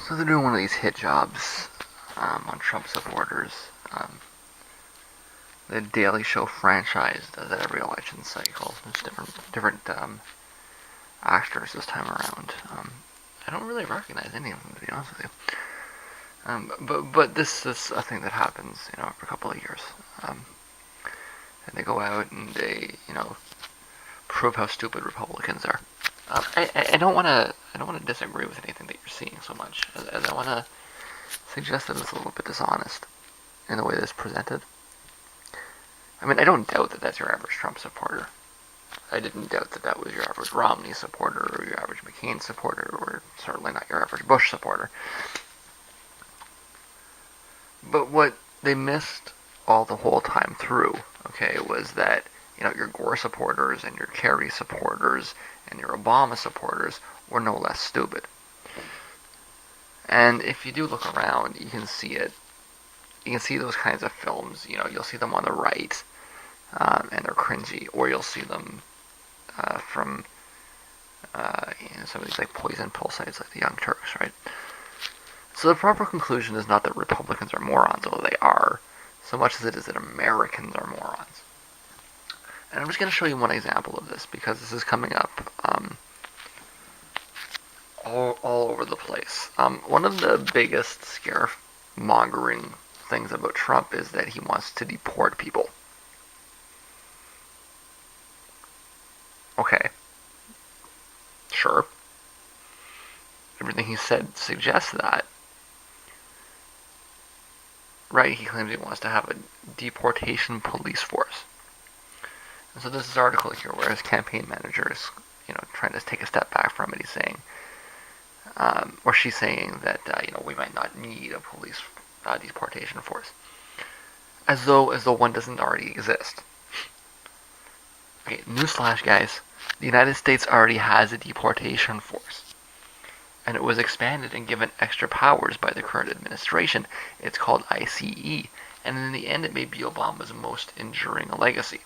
So they're doing one of these hit jobs on Trump supporters. The Daily Show franchise does it every election cycle. There's different actors this time around. I don't really recognize any of them, to be honest with you. But this is a thing that happens, every couple of years. And they go out and they, prove how stupid Republicans are. I don't want to disagree with anything that you're seeing so much, as I want to suggest that it's a little bit dishonest in the way that it's presented. I mean, I don't doubt that that's your average Trump supporter. I didn't doubt that that was your average Romney supporter or your average McCain supporter, or certainly not your average Bush supporter. But what they missed all the whole time through, okay, was that your Gore supporters and your Kerry supporters and your Obama supporters were no less stupid. And if you do look around, you can see it. You can see those kinds of films. You'll see them on the right, and they're cringy, or you'll see them from some of these like poison pill sites like the Young Turks, right? So the proper conclusion is not that Republicans are morons, although they are, so much as it is that Americans are morons. And I'm just going to show you one example of this, because this is coming up all over the place. One of the biggest scaremongering things about Trump is that he wants to deport people. Okay. Sure. Everything he said suggests that. Right, he claims he wants to have a deportation police force. And so this article here where his campaign manager is, trying to take a step back from it, he's saying, or she's saying that, we might not need a police deportation force. As though one doesn't already exist. Okay, newsflash, guys. The United States already has a deportation force. And it was expanded and given extra powers by the current administration. It's called ICE. And in the end, it may be Obama's most enduring legacy.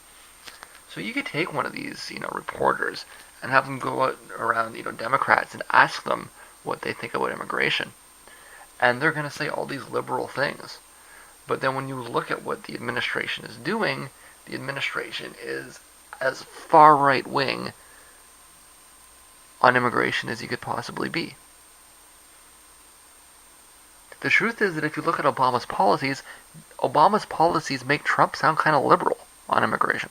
So you could take one of these, reporters and have them go out around, Democrats and ask them what they think about immigration. And they're going to say all these liberal things. But then when you look at what the administration is doing, the administration is as far right-wing on immigration as you could possibly be. The truth is that if you look at Obama's policies make Trump sound kind of liberal on immigration.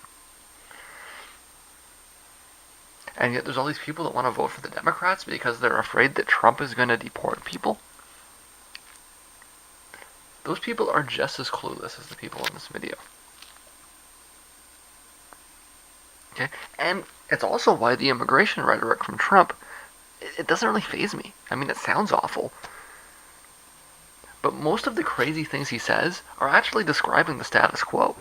And yet there's all these people that want to vote for the Democrats because they're afraid that Trump is going to deport people. Those people are just as clueless as the people in this video. Okay? And it's also why the immigration rhetoric from Trump, it doesn't really faze me. I mean, it sounds awful. But most of the crazy things he says are actually describing the status quo.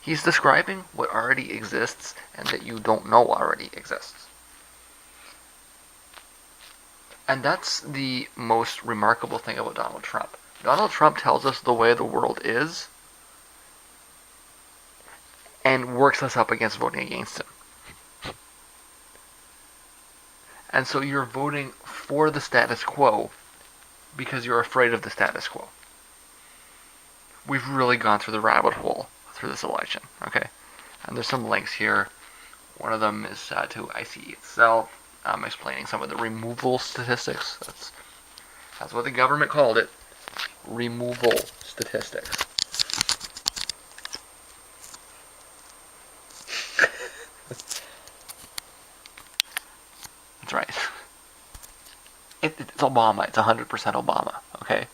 He's describing what already exists and that you don't know already exists. And that's the most remarkable thing about Donald Trump. Donald Trump tells us the way the world is and works us up against voting against him. And so you're voting for the status quo because you're afraid of the status quo. We've really gone through the rabbit hole through this election, okay? And there's some links here. One of them is to ICE itself, explaining some of the removal statistics. That's what the government called it. Removal statistics. That's right. It's Obama. It's 100% Obama. Okay.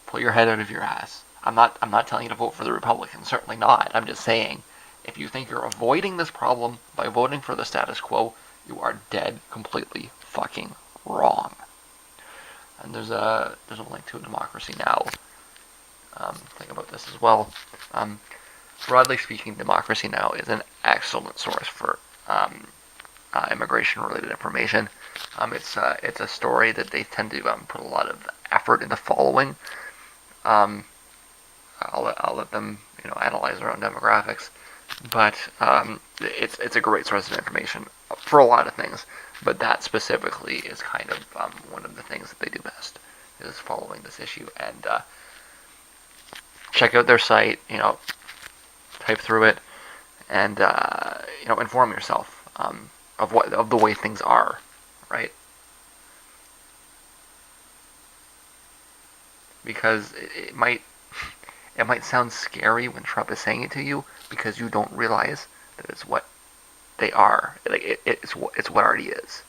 Pull your head out of your ass. I'm not telling you to vote for the Republicans. Certainly not. I'm just saying, if you think you're avoiding this problem by voting for the status quo, you are dead completely fucking wrong. And there's a link to Democracy Now. Think about this as well. Broadly speaking, Democracy Now is an excellent source for immigration-related information. It's a story that they tend to put a lot of effort into following. I'll let them analyze their own demographics, but it's a great source of information for a lot of things. But that specifically is kind of one of the things that they do best, is following this issue. And check out their site, type through it, and inform yourself of the way things are, right? Because it might sound scary when Trump is saying it to you, because you don't realize that it's what they are. Like it's what already is.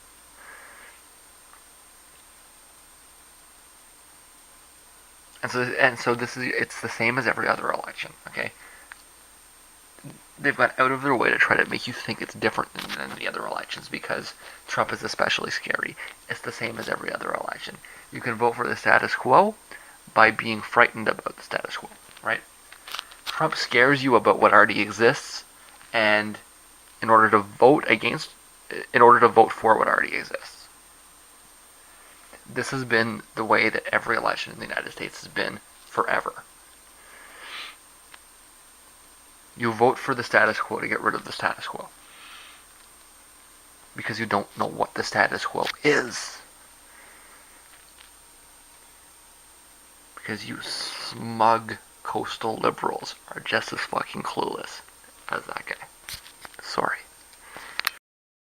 And so it's the same as every other election. Okay, they've gone out of their way to try to make you think it's different than the other elections because Trump is especially scary. It's the same as every other election. You can vote for the status quo by being frightened about the status quo, right? Trump scares you about what already exists, and in order to vote against, in order to vote for what already exists. This has been the way that every election in the United States has been forever. You vote for the status quo to get rid of the status quo. Because you don't know what the status quo is. Because you smug coastal liberals are just as fucking clueless as that guy. Sorry.